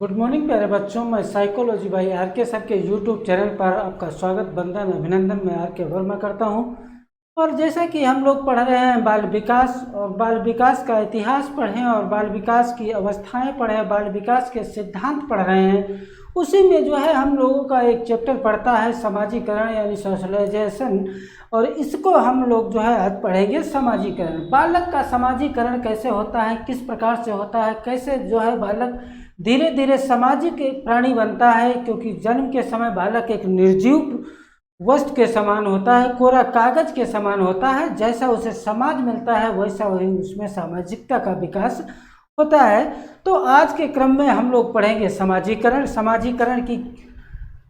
Good morning प्यारे बच्चों, मैं साइकोलॉजी भाई आर के सर के यूट्यूब चैनल पर आपका स्वागत, वंदन, अभिनंदन मैं आर के वर्मा करता हूं। और जैसा कि हम लोग पढ़ रहे हैं बाल विकास, और बाल विकास का इतिहास पढ़ें और बाल विकास की अवस्थाएं पढ़ें, बाल विकास के सिद्धांत पढ़ रहे हैं, उसी में जो है हम लोगों का एक चैप्टर पढ़ता है समाजीकरण यानी सोशलाइजेशन। और इसको हम लोग जो है आज पढ़ेंगे समाजीकरण। बालक का समाजीकरण कैसे होता है, किस प्रकार से होता है, कैसे जो है बालक धीरे धीरे सामाजिक एक प्राणी बनता है। क्योंकि जन्म के समय बालक एक निर्जीव वस्तु के समान होता है, कोरा कागज के समान होता है। जैसा उसे समाज मिलता है वैसा वही उसमें सामाजिकता का विकास होता है। तो आज के क्रम में हम लोग पढ़ेंगे समाजीकरण। समाजीकरण की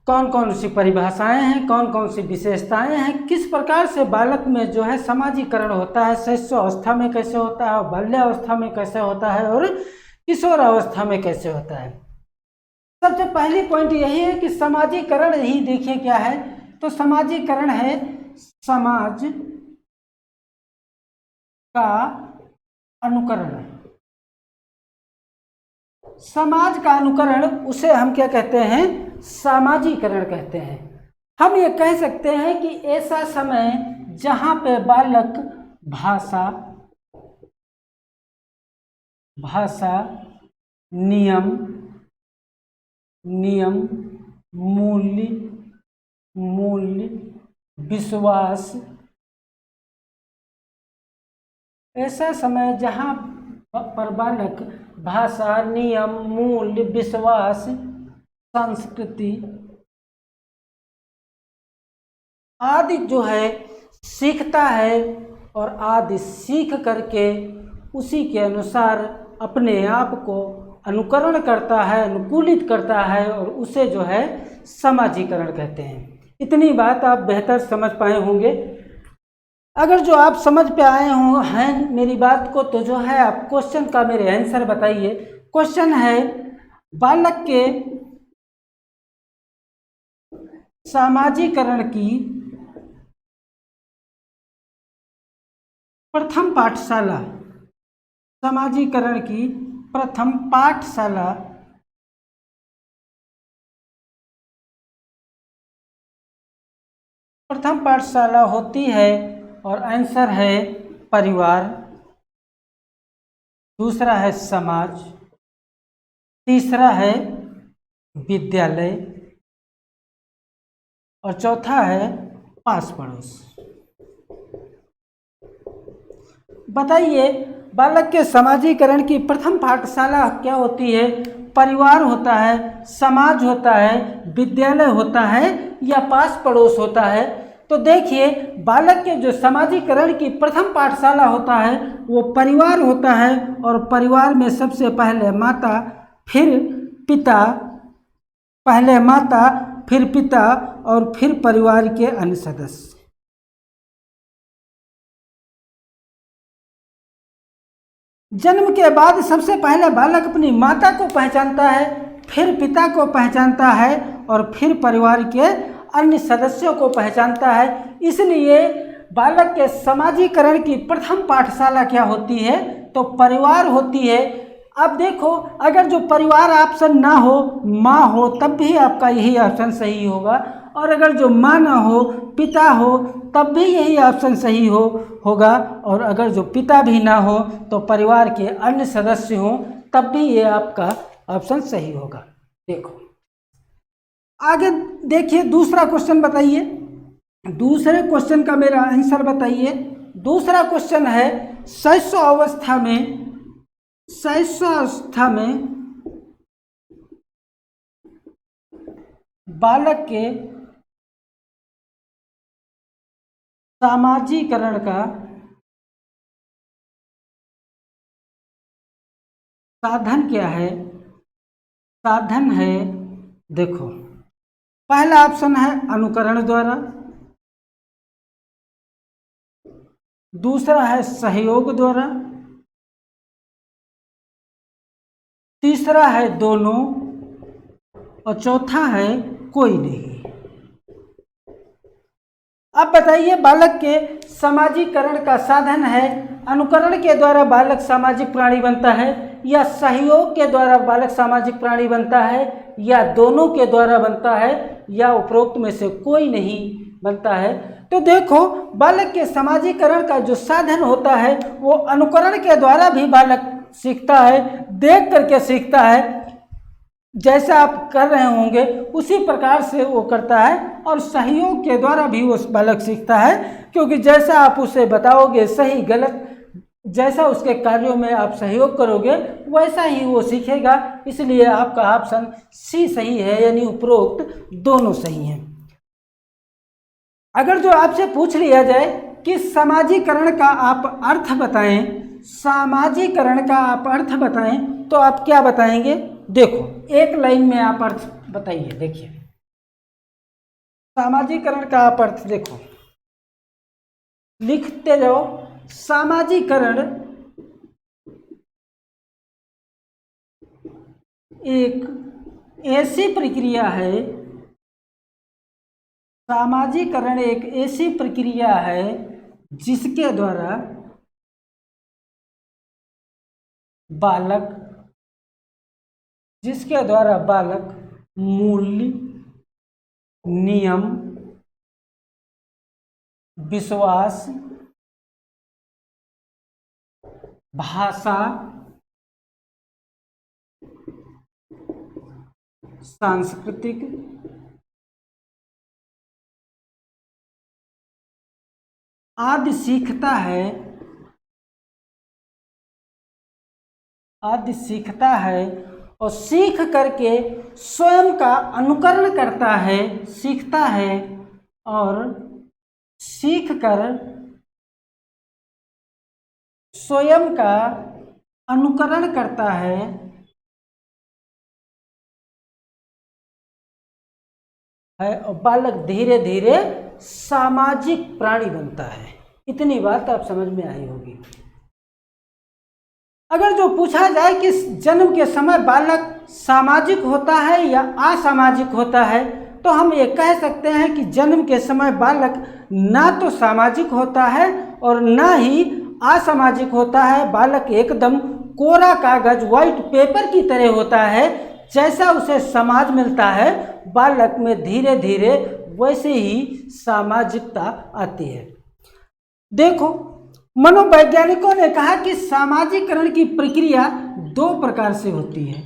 कौन कौन सी परिभाषाएं हैं, कौन कौन सी विशेषताएं हैं, किस प्रकार से बालक में जो है समाजीकरण होता है, शैशवावस्था में कैसे होता है, बाल्यावस्था में कैसे होता है और किशोर अवस्था में कैसे होता है। सबसे पहली पॉइंट यही है कि समाजीकरण ही देखिए क्या है। तो समाजीकरण है समाज का अनुकरण। समाज का अनुकरण उसे हम क्या कहते हैं, सामाजीकरण कहते हैं। हम ये कह सकते हैं कि ऐसा समय जहां पे बालक भाषा नियम मूल्य विश्वास, ऐसा समय जहाँ पर बालक भाषा, नियम, मूल्य, विश्वास, संस्कृति आदि जो है सीखता है और आदि सीख करके उसी के अनुसार अपने आप को अनुकरण करता है, अनुकूलित करता है, और उसे जो है समाजीकरण कहते हैं। इतनी बात आप बेहतर समझ पाए होंगे। अगर जो आप समझ पे आए हों हैं मेरी बात को, तो जो है आप क्वेश्चन का मेरे आंसर बताइए। क्वेश्चन है बालक के समाजीकरण की प्रथम पाठशाला, समाजीकरण की प्रथम पाठशाला होती है, और आंसर है परिवार, दूसरा है समाज, तीसरा है विद्यालय, और चौथा है पास पड़ोस। बताइए बालक के समाजीकरण की प्रथम पाठशाला क्या होती है? परिवार होता है, समाज होता है, विद्यालय होता है, या पास पड़ोस होता है? तो देखिए बालक के जो समाजीकरण की प्रथम पाठशाला होता है वो परिवार होता है, और परिवार में सबसे पहले माता फिर पिता, पहले माता फिर पिता और फिर परिवार के अन्य सदस्य। जन्म के बाद सबसे पहले बालक अपनी माता को पहचानता है, फिर पिता को पहचानता है, और फिर परिवार के अन्य सदस्यों को पहचानता है। इसलिए बालक के समाजीकरण की प्रथम पाठशाला क्या होती है? तो परिवार होती है। अब देखो, अगर जो परिवार ऑप्शन ना हो, माँ हो, तब भी आपका यही ऑप्शन सही होगा, और अगर जो माँ ना हो, पिता हो, तब भी यही ऑप्शन सही होगा, और अगर जो पिता भी ना हो तो परिवार के अन्य सदस्य हों, तब भी ये आपका ऑप्शन सही होगा। देखो आगे देखिए, दूसरा क्वेश्चन बताइए। दूसरे क्वेश्चन का मेरा आंसर बताइए। दूसरा क्वेश्चन है शैशवावस्था में बालक के समाजीकरण का साधन क्या है? साधन है, देखो, पहला ऑप्शन है अनुकरण द्वारा, दूसरा है सहयोग द्वारा, तीसरा है दोनों, और चौथा है कोई नहीं। अब बताइए, बालक के सामाजिकरण का साधन है अनुकरण के द्वारा बालक सामाजिक प्राणी बनता है, या सहयोग के द्वारा बालक सामाजिक प्राणी बनता है, या दोनों के द्वारा बनता है, या उपरोक्त में से कोई नहीं बनता है। तो देखो, बालक के सामाजिकरण का जो साधन होता है वो अनुकरण के द्वारा भी बालक सीखता है, देख करके सीखता है, जैसा आप कर रहे होंगे उसी प्रकार से वो करता है, और सहयोग के द्वारा भी वो बालक सीखता है, क्योंकि जैसा आप उसे बताओगे सही गलत, जैसा उसके कार्यों में आप सहयोग करोगे वैसा ही वो सीखेगा। इसलिए आपका ऑप्शन सी सही है, यानी उपरोक्त दोनों सही हैं। अगर जो आपसे पूछ लिया जाए कि सामाजिकरण का आप अर्थ बताएं, सामाजिकरण का आप अर्थ बताएं, तो आप क्या बताएंगे? देखो, एक लाइन में आप अर्थ बताइए। देखिए, सामाजिकरण का आप अर्थ देखो, लिखते जाओ। सामाजिकरण एक ऐसी प्रक्रिया है, सामाजिकरण एक ऐसी प्रक्रिया है जिसके द्वारा बालक मूल्य, नियम, विश्वास, भाषा, सांस्कृतिक, आदि सीखता है और सीख करके स्वयं का अनुकरण करता है, सीखता है और सीख कर स्वयं का अनुकरण करता है और बालक धीरे धीरे सामाजिक प्राणी बनता है। इतनी बात आप समझ में आई होगी। अगर जो पूछा जाए कि जन्म के समय बालक सामाजिक होता है या असामाजिक होता है, तो हम ये कह सकते हैं कि जन्म के समय बालक ना तो सामाजिक होता है और ना ही असामाजिक होता है। बालक एकदम कोरा कागज, व्हाइट पेपर की तरह होता है। जैसा उसे समाज मिलता है, बालक में धीरे धीरे वैसे ही सामाजिकता आती है। देखो, मनोवैज्ञानिकों ने कहा कि सामाजिकरण की प्रक्रिया दो प्रकार से होती है।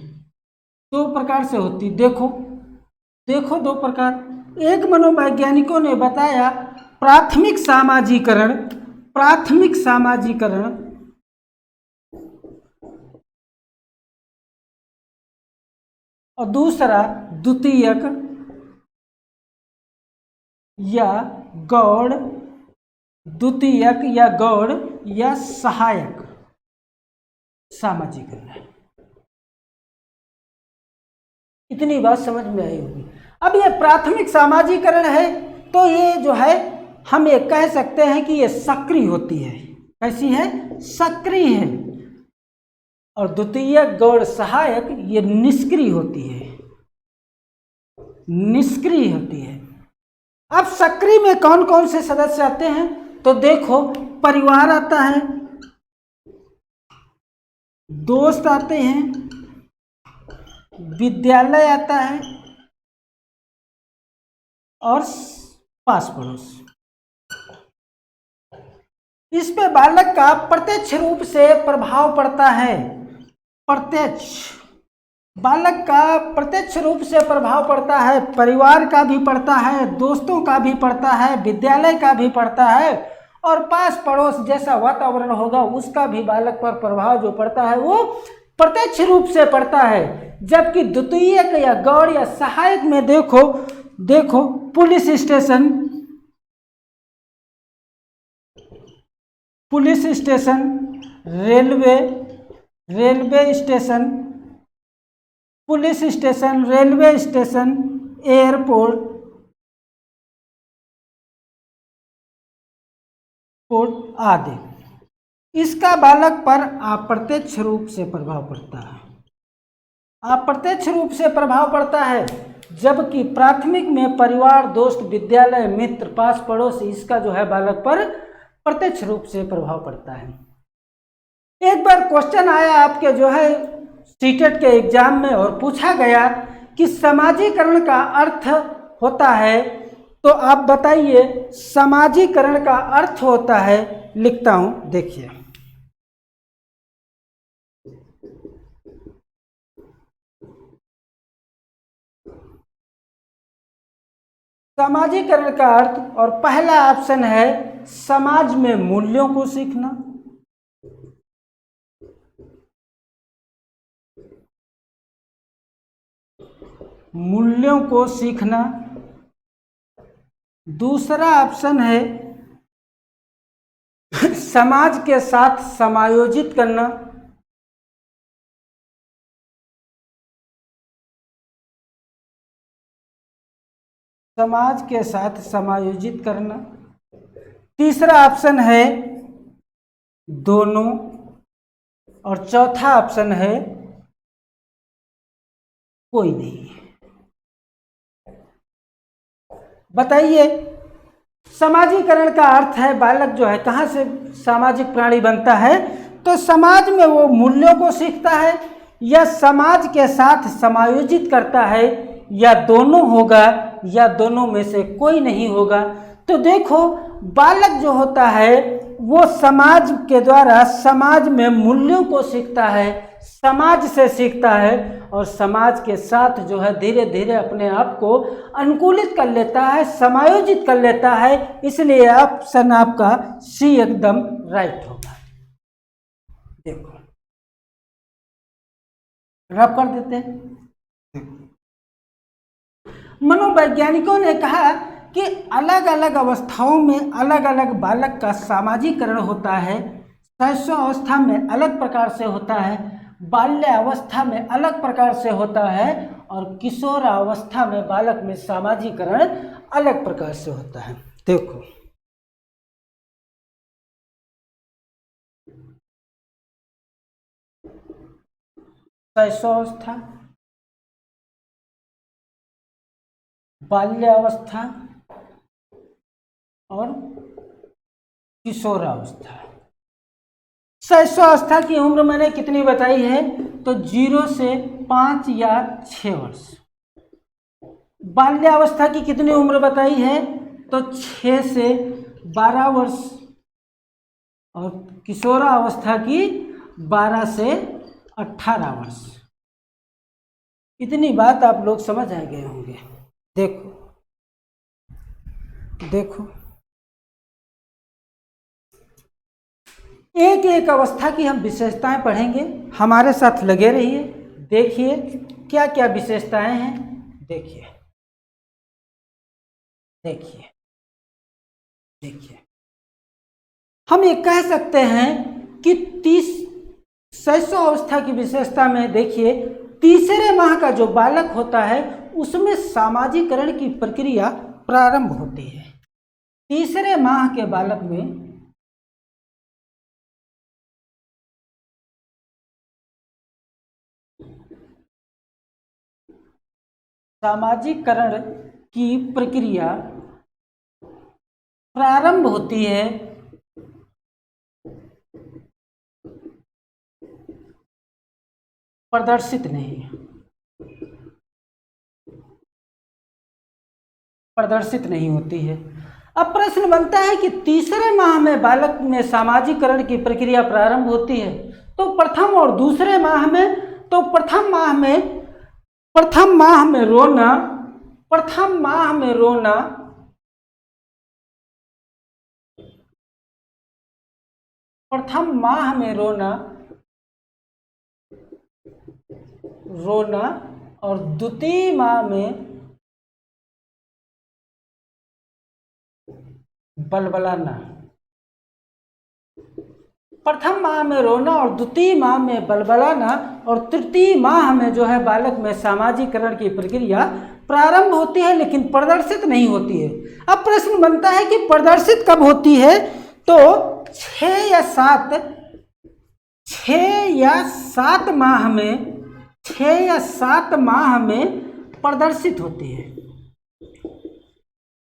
देखो दो प्रकार। एक मनोवैज्ञानिकों ने बताया प्राथमिक सामाजिकरण और दूसरा द्वितीयक या गौड़ या सहायक सामाजिकरण है। इतनी बात समझ में आई होगी। अब ये प्राथमिक सामाजिकरण है, तो ये जो है हम ये कह सकते हैं कि ये सक्रिय होती है। कैसी है? सक्रिय है। और द्वितीय गौड़ सहायक ये निष्क्रिय होती है। अब सक्रिय में कौन कौन से सदस्य आते हैं? तो देखो, परिवार आता है, दोस्त आते हैं, विद्यालय आता है और पास पड़ोस। इस पे बालक का प्रत्यक्ष रूप से प्रभाव पड़ता है। बालक का प्रत्यक्ष रूप से प्रभाव पड़ता है, परिवार का भी पड़ता है, दोस्तों का भी पड़ता है, विद्यालय का भी पड़ता है और पास पड़ोस जैसा वातावरण होगा उसका भी बालक पर प्रभाव जो पड़ता है वो प्रत्यक्ष रूप से पड़ता है। जबकि द्वितीयक या गौड़ या सहायक में देखो police station, railway station, airport आदि, इसका बालक पर अप्रत्यक्ष रूप से प्रभाव पड़ता है। जबकि प्राथमिक में परिवार, दोस्त, विद्यालय, मित्र, पास पड़ोस, इसका जो है बालक पर प्रत्यक्ष रूप से प्रभाव पड़ता है। एक बार क्वेश्चन आया आपके जो है सीटेट के एग्जाम में और पूछा गया कि समाजीकरण का अर्थ होता है, तो आप बताइए समाजीकरण का अर्थ होता है, लिखता हूं, देखिए। समाजीकरण का अर्थ, और पहला ऑप्शन है समाज में मूल्यों को सीखना। मूल्यों को सीखना। दूसरा ऑप्शन है समाज के साथ समायोजित करना। समाज के साथ समायोजित करना। तीसरा ऑप्शन है दोनों, और चौथा ऑप्शन है कोई नहीं। बताइए, समाजीकरण का अर्थ है बालक जो है कहाँ से सामाजिक प्राणी बनता है, तो समाज में वो मूल्यों को सीखता है, या समाज के साथ समायोजित करता है, या दोनों होगा, या दोनों में से कोई नहीं होगा। तो देखो, बालक जो होता है वो समाज के द्वारा समाज में मूल्यों को सीखता है, समाज से सीखता है, और समाज के साथ जो है धीरे धीरे अपने आप को अनुकूलित कर लेता है, समायोजित कर लेता है। इसलिए ऑप्शन आपका सी एकदम राइट होगा। देखो, रब कर देते हैं। मनोवैज्ञानिकों ने कहा कि अलग अलग अवस्थाओं में अलग अलग बालक का सामाजिकरण होता है। शैशवावस्था में अलग प्रकार से होता है, बाल्यावस्था में अलग प्रकार से होता है, और किशोरावस्था में बालक में सामाजिकरण अलग प्रकार से होता है। देखो, शैशवावस्था, बाल्यावस्था और किशोरावस्था। शैशवावस्था की उम्र मैंने कितनी बताई है, तो 0 से 5 या 6 वर्ष। बाल्यावस्था की कितनी उम्र बताई है, तो 6 से 12 वर्ष, और किशोरावस्था की 12 से 18 वर्ष। इतनी बात आप लोग समझ आ गए होंगे। देखो देखो, एक एक अवस्था की हम विशेषताएं पढ़ेंगे, हमारे साथ लगे रहिए। देखिए क्या क्या विशेषताएं हैं, देखिए देखिए देखिए। हम ये कह सकते हैं कि 30 शैशवावस्था की विशेषता में देखिए, तीसरे माह का जो बालक होता है उसमें सामाजिकरण की प्रक्रिया प्रारंभ होती है। तीसरे माह के बालक में सामाजिकरण की प्रक्रिया प्रारंभ होती है। प्रदर्शित नहीं होती है। अब प्रश्न बनता है कि तीसरे माह में बालक में सामाजिकरण की प्रक्रिया प्रारंभ होती है, तो प्रथम और दूसरे माह में, तो प्रथम माह में रोना, प्रथम माह में रोना, प्रथम माह में रोना और द्वितीय माह में बलबलाना। प्रथम माह में रोना और द्वितीय माह में बलबलाना, और तृतीय माह में जो है बालक में सामाजिकरण की प्रक्रिया प्रारंभ होती है, लेकिन प्रदर्शित नहीं होती है। अब प्रश्न बनता है कि प्रदर्शित कब होती है, तो 6 या 7 माह में, 6 या 7 माह में प्रदर्शित होती है।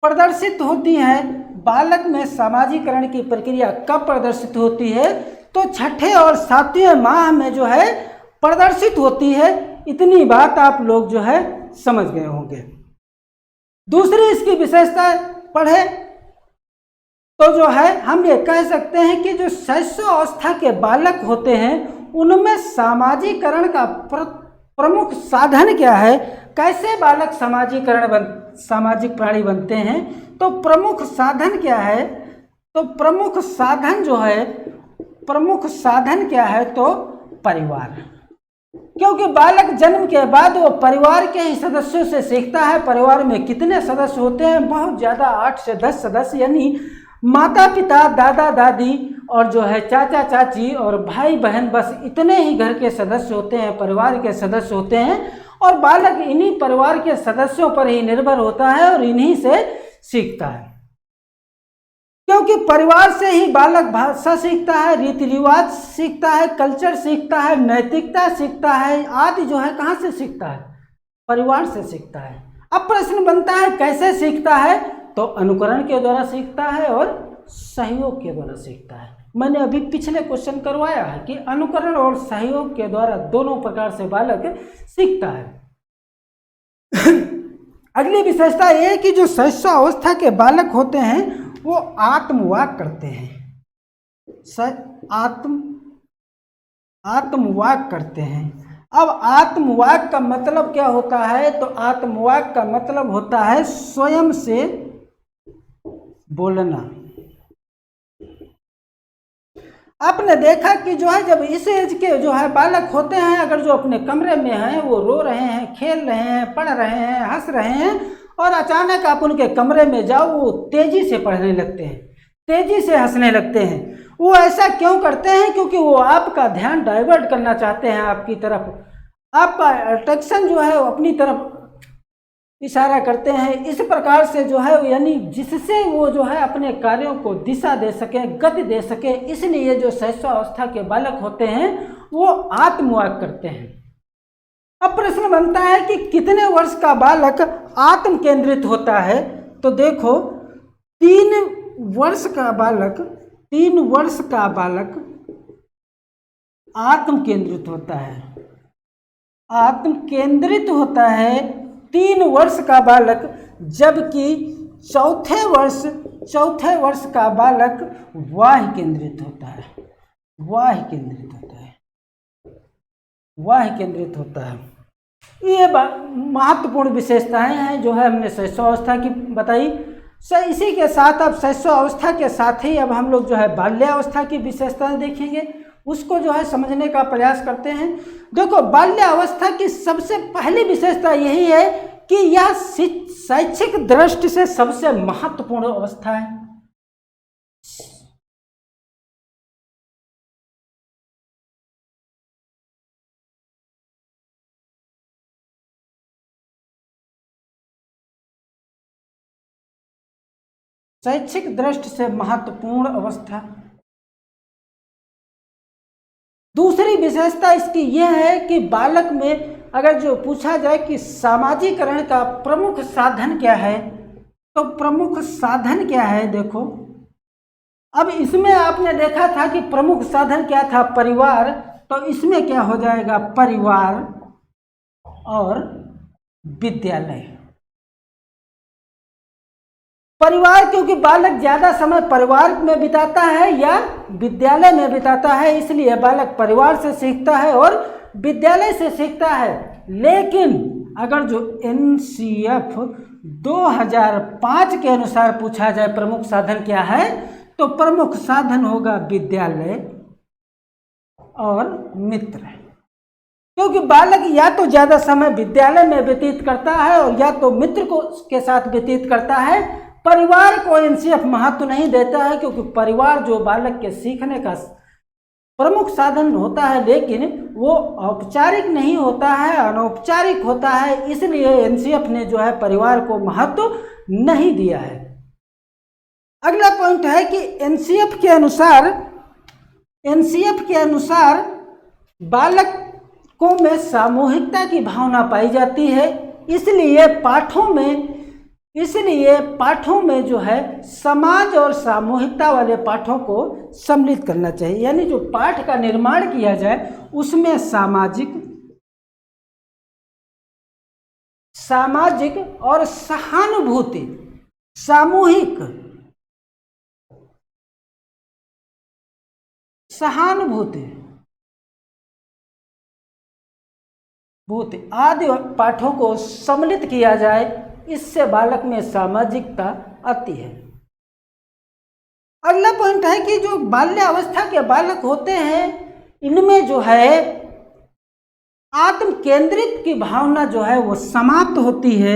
प्रदर्शित होती है बालक में सामाजिकरण की प्रक्रिया कब प्रदर्शित होती है? तो छठे और सातवें माह में जो है प्रदर्शित होती है। इतनी बात आप लोग जो है समझ गए होंगे। दूसरी इसकी विशेषता पढ़े तो जो है हम ये कह सकते हैं कि जो शैशवावस्था के बालक होते हैं उनमें सामाजिकरण का प्रमुख साधन क्या है? कैसे बालक सामाजिक प्राणी बनते हैं? तो प्रमुख साधन क्या है? तो प्रमुख साधन क्या है? तो परिवार। क्योंकि बालक जन्म के बाद वो परिवार के ही सदस्यों से सीखता है। परिवार में कितने सदस्य होते हैं? बहुत ज़्यादा, 8 से 10 सदस्य, यानी माता पिता, दादा दादी और जो है चाचा चाची और भाई बहन, बस इतने ही घर के सदस्य होते हैं, परिवार के सदस्य होते हैं। और बालक इन्हीं परिवार के सदस्यों पर ही निर्भर होता है और इन्हीं से सीखता है। क्योंकि परिवार से ही बालक भाषा सीखता है, रीति रिवाज सीखता है, कल्चर सीखता है, नैतिकता सीखता है आदि जो है कहाँ से सीखता है? परिवार से सीखता है। अब प्रश्न बनता है कैसे सीखता है? तो अनुकरण के द्वारा सीखता है और सहयोग के द्वारा सीखता है। मैंने अभी पिछले क्वेश्चन करवाया है कि अनुकरण और सहयोग के द्वारा दोनों प्रकार से बालक सीखता है। अगली विशेषता यह है कि जो शैशवावस्था के बालक होते हैं वो आत्मवाक करते हैं। आत्मवाक करते हैं। अब आत्मवाक का मतलब क्या होता है? तो आत्मवाक का मतलब होता है स्वयं से बोलना। आपने देखा कि जो है जब इस एज के जो है बालक होते हैं, अगर जो अपने कमरे में हैं, वो रो रहे हैं, खेल रहे हैं, पढ़ रहे हैं, हंस रहे हैं, और अचानक आप उनके कमरे में जाओ, वो तेजी से पढ़ने लगते हैं, तेजी से हंसने लगते हैं। वो ऐसा क्यों करते हैं? क्योंकि वो आपका ध्यान डाइवर्ट करना चाहते हैं आपकी तरफ, आपका अट्रैक्शन जो है वो अपनी तरफ इशारा करते हैं। इस प्रकार से जो है यानी जिससे वो जो है अपने कार्यों को दिशा दे सके, गति दे सके, इसलिए जो शैशवावस्था के बालक होते हैं वो आत्मवाक करते हैं। अब प्रश्न बनता है कि कितने वर्ष का बालक आत्म केंद्रित होता है? तो देखो 3 वर्ष का बालक आत्म केंद्रित होता है। आत्म केंद्रित होता है 3 वर्ष का बालक, जबकि चौथे वर्ष का बालक वाह्य केंद्रित होता है। वाह्य केंद्रित होता है। ये महत्वपूर्ण विशेषताएं हैं जो है हमने शैशवावस्था की बताई। इसी के साथ अब शैशवावस्था के साथ ही अब हम लोग जो है बाल्यावस्था की विशेषताएं देखेंगे, उसको जो है समझने का प्रयास करते हैं। देखो, बाल्यावस्था की सबसे पहली विशेषता यही है कि यह शैक्षिक दृष्टि से सबसे महत्वपूर्ण अवस्था है। शैक्षिक दृष्टि से महत्वपूर्ण अवस्था। दूसरी विशेषता इसकी यह है कि बालक में अगर जो पूछा जाए कि सामाजिकरण का प्रमुख साधन क्या है, तो प्रमुख साधन क्या है? देखो, अब इसमें आपने देखा था कि प्रमुख साधन क्या था? परिवार। तो इसमें क्या हो जाएगा? परिवार और विद्यालय। परिवार, क्योंकि बालक ज्यादा समय परिवार में बिताता है या विद्यालय में बिताता है, इसलिए बालक परिवार से सीखता है और विद्यालय से सीखता है। लेकिन अगर जो NCF 2005 के अनुसार पूछा जाए प्रमुख साधन क्या है, तो प्रमुख साधन होगा विद्यालय और मित्र। क्योंकि बालक या तो ज्यादा समय विद्यालय में व्यतीत करता है और या तो मित्र के साथ व्यतीत करता है। परिवार को NCF महत्व नहीं देता है, क्योंकि परिवार जो बालक के सीखने का प्रमुख साधन होता है, लेकिन वो औपचारिक नहीं होता है, अनौपचारिक होता है, इसलिए NCF ने जो है परिवार को महत्व नहीं दिया है। अगला पॉइंट है कि NCF के अनुसार बालकों में सामूहिकता की भावना पाई जाती है, इसलिए पाठों में जो है समाज और सामूहिकता वाले पाठों को सम्मिलित करना चाहिए, यानी जो पाठ का निर्माण किया जाए उसमें सामाजिक और सहानुभूति, सहानुभूति आदि पाठों को सम्मिलित किया जाए, इससे बालक में सामाजिकता आती है। अगला पॉइंट है कि जो बाल्यावस्था के बालक होते हैं इनमें जो है आत्म केंद्रित की भावना जो है वो समाप्त होती है,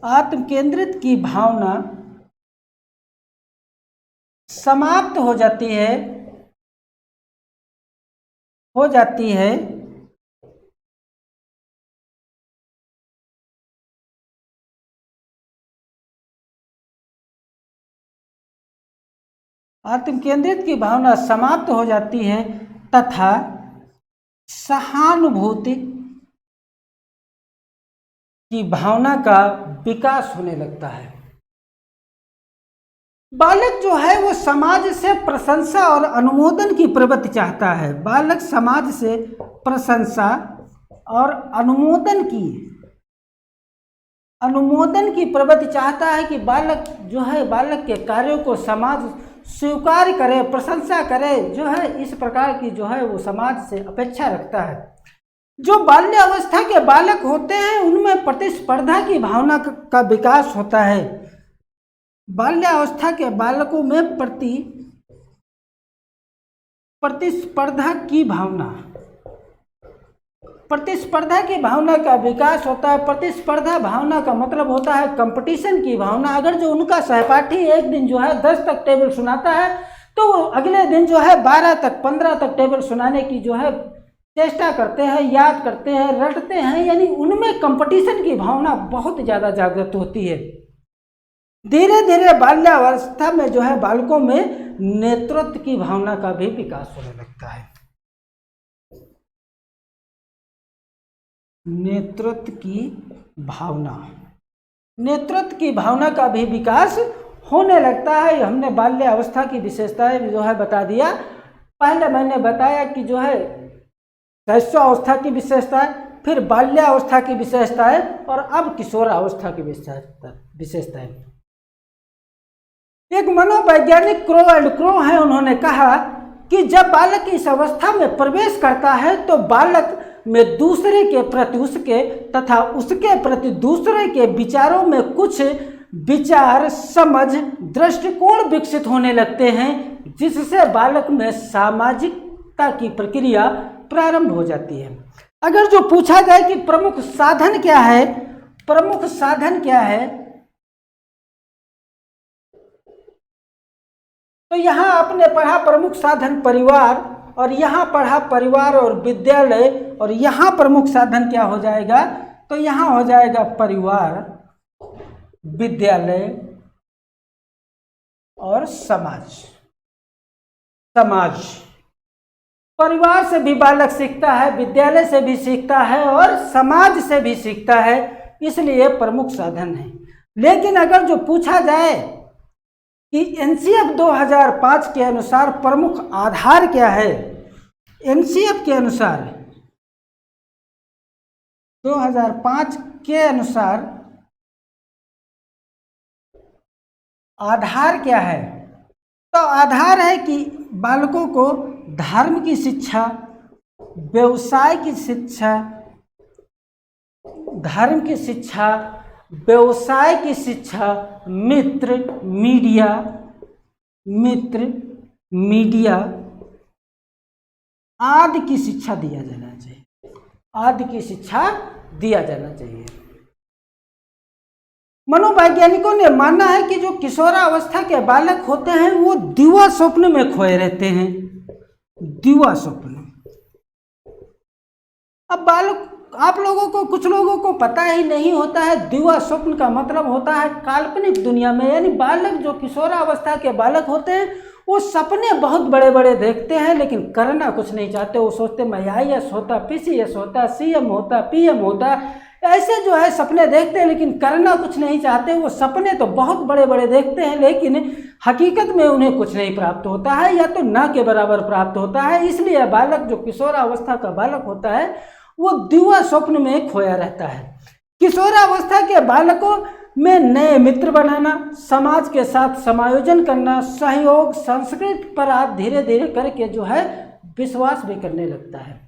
आत्म केंद्रित की भावना समाप्त हो जाती है आत्म केंद्रित की भावना समाप्त हो जाती है तथा सहानुभूति की भावना का विकास होने लगता है। बालक जो है वो समाज से प्रशंसा और अनुमोदन की प्रवृत्ति चाहता है। बालक समाज से प्रशंसा और अनुमोदन की प्रवृत्ति चाहता है कि बालक जो है बालक के कार्यों को समाज स्वीकार करे, प्रशंसा करे, जो है इस प्रकार की जो है वो समाज से अपेक्षा रखता है। जो बाल्यावस्था के बालक होते हैं उनमें प्रतिस्पर्धा की भावना का विकास होता है। बाल्यावस्था के बालकों में प्रतिस्पर्धा की भावना का विकास होता है। प्रतिस्पर्धा भावना का मतलब होता है कंपटीशन की भावना। अगर जो उनका सहपाठी एक दिन जो है 10 तक टेबल सुनाता है तो वो अगले दिन जो है 12 तक 15 तक टेबल सुनाने की जो है चेष्टा करते हैं, याद करते हैं, रटते हैं, यानी उनमें कंपटीशन की भावना बहुत ज़्यादा जागृत होती है। धीरे धीरे बाल्यावस्था में जो है बालकों में नेतृत्व की भावना का भी विकास होने लगता है। नेतृत्व की भावना का भी विकास होने लगता है। हमने बाल्यावस्था की विशेषताएं जो है बता दिया। पहले मैंने बताया कि जो है शैशवावस्था की विशेषताएं, फिर बाल्यावस्था की विशेषताएं और अब किशोरावस्था की विशेषताएं। एक मनोवैज्ञानिक क्रो एंड क्रो है, उन्होंने कहा कि जब बालक इस अवस्था में प्रवेश करता है तो बालक में दूसरे के प्रति उसके तथा उसके प्रति दूसरे के विचारों में कुछ विचार, समझ, दृष्टिकोण विकसित होने लगते हैं, जिससे बालक में सामाजिकता की प्रक्रिया प्रारंभ हो जाती है। अगर जो पूछा जाए कि प्रमुख साधन क्या है, तो यहाँ आपने पढ़ा प्रमुख साधन परिवार, और यहाँ पढ़ा परिवार और विद्यालय, और यहाँ प्रमुख साधन क्या हो जाएगा, तो यहाँ हो जाएगा परिवार, विद्यालय और समाज। परिवार से भी बालक सीखता है, विद्यालय से भी सीखता है और समाज से भी सीखता है, इसलिए प्रमुख साधन है। लेकिन अगर जो पूछा जाए कि एनसीएफ 2005 के अनुसार प्रमुख आधार क्या है, एनसीएफ के अनुसार 2005 के अनुसार आधार क्या है, तो आधार है कि बालकों को धर्म की शिक्षा, व्यवसाय की शिक्षा, धर्म की शिक्षा, व्यवसाय की शिक्षा, मित्र मीडिया आदि की शिक्षा दिया जाना चाहिए। मनोवैज्ञानिकों ने माना है कि जो किशोरावस्था के बालक होते हैं वो दिवा स्वप्न में खोए रहते हैं। दिवा स्वप्न, अब बालक, आप लोगों को, कुछ लोगों को पता ही नहीं होता है दिवा स्वप्न का मतलब होता है काल्पनिक दुनिया में, यानी बालक जो किशोरावस्था के बालक होते हैं वो सपने बहुत बड़े बड़े देखते हैं लेकिन करना कुछ नहीं चाहते। वो सोचते मैं IAS होता, PCS होता, CM होता, PM होता, ऐसे जो है सपने देखते हैं लेकिन करना कुछ नहीं चाहते। वो सपने तो बहुत बड़े बड़े देखते हैं लेकिन हकीकत में उन्हें कुछ नहीं प्राप्त होता है या तो ना के बराबर प्राप्त होता है। इसलिए बालक जो किशोरावस्था का बालक होता है वो दिवा स्वप्न में खोया रहता है। किशोरावस्था के बालकों में नए मित्र बनाना, समाज के साथ समायोजन करना, सहयोग, संस्कृति पर आप धीरे धीरे करके जो है विश्वास भी करने लगता है।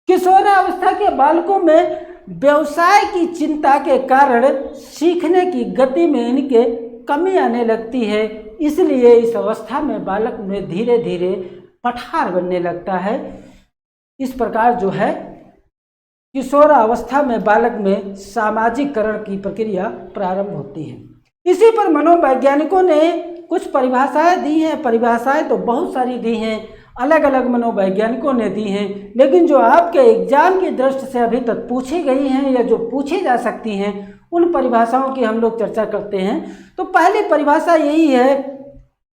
किशोरावस्था के बालकों में व्यवसाय की चिंता के कारण सीखने की गति में इनके कमी आने लगती है। इसलिए इस अवस्था में बालक में धीरे धीरे पठार बनने लगता है। इस प्रकार जो है किशोरावस्था में बालक में सामाजिकरण की प्रक्रिया प्रारंभ होती है। इसी पर मनोवैज्ञानिकों ने कुछ परिभाषाएं दी हैं। परिभाषाएं तो बहुत सारी दी हैं, अलग अलग मनोवैज्ञानिकों ने दी हैं, लेकिन जो आपके एग्जाम की दृष्टि से अभी तक पूछी गई हैं या जो पूछी जा सकती हैं उन परिभाषाओं की हम लोग चर्चा करते हैं। तो पहली परिभाषा यही है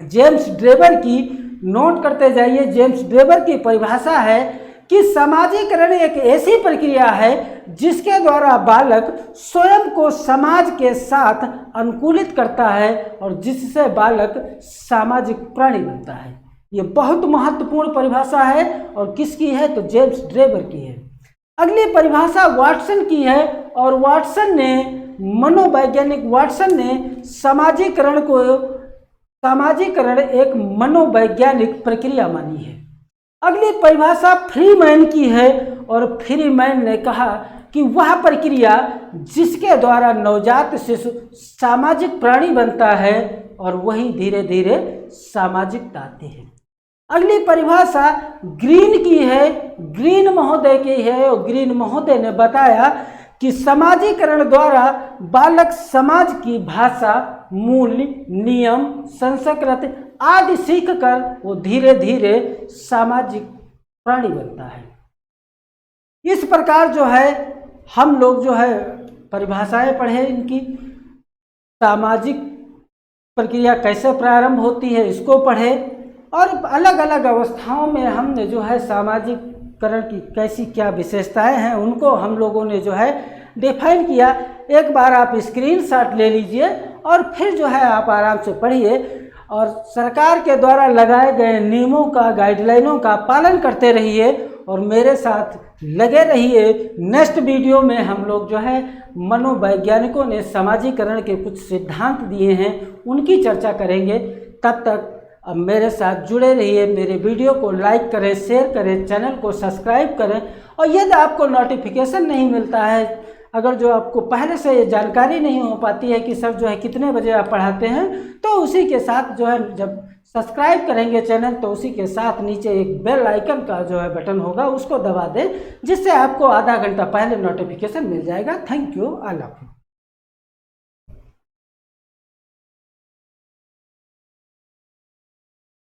जेम्स ड्रेबर की, नोट करते जाइए। जेम्स ड्रेबर की परिभाषा है कि समाजीकरण एक ऐसी प्रक्रिया है जिसके द्वारा बालक स्वयं को समाज के साथ अनुकूलित करता है और जिससे बालक सामाजिक प्राणी बनता है। ये बहुत महत्वपूर्ण परिभाषा है और किसकी है तो जेम्स ड्रेबर की है। अगली परिभाषा वाटसन की है और मनोवैज्ञानिक वाटसन ने समाजीकरण एक मनोवैज्ञानिक प्रक्रिया मानी है। अगली परिभाषा फ्रीमैन की है और फ्रीमैन ने कहा कि वह प्रक्रिया जिसके द्वारा नवजात शिशु सामाजिक प्राणी बनता है और वही धीरे धीरे सामाजिकता आती है। अगली परिभाषा ग्रीन की है, ग्रीन महोदय की है और ग्रीन महोदय ने बताया कि समाजीकरण द्वारा बालक समाज की भाषा, मूल्य, नियम, संस्कृति आदि सीखकर वो धीरे धीरे सामाजिक प्राणी बनता है। इस प्रकार जो है हम लोग जो है परिभाषाएं पढ़े, इनकी सामाजिक प्रक्रिया कैसे प्रारंभ होती है इसको पढ़े और अलग अलग अवस्थाओं में हमने जो है सामाजिकरण की कैसी क्या विशेषताएं हैं उनको हम लोगों ने जो है डिफाइन किया। एक बार आप स्क्रीनशॉट ले लीजिए और फिर जो है आप आराम से पढ़िए और सरकार के द्वारा लगाए गए नियमों का, गाइडलाइनों का पालन करते रहिए और मेरे साथ लगे रहिए। नेक्स्ट वीडियो में हम लोग जो है मनोवैज्ञानिकों ने समाजीकरण के कुछ सिद्धांत दिए हैं उनकी चर्चा करेंगे। तब तक अब मेरे साथ जुड़े रहिए। मेरे वीडियो को लाइक करें, शेयर करें, चैनल को सब्सक्राइब करें और यदि आपको नोटिफिकेशन नहीं मिलता है, अगर जो आपको पहले से ये जानकारी नहीं हो पाती है कि सर जो है कितने बजे आप पढ़ाते हैं, तो उसी के साथ जो है जब सब्सक्राइब करेंगे चैनल तो उसी के साथ नीचे एक बेल आइकन का जो है बटन होगा उसको दबा दें जिससे आपको आधा घंटा पहले नोटिफिकेशन मिल जाएगा। थैंक यू, अल्लाह हाफिज़।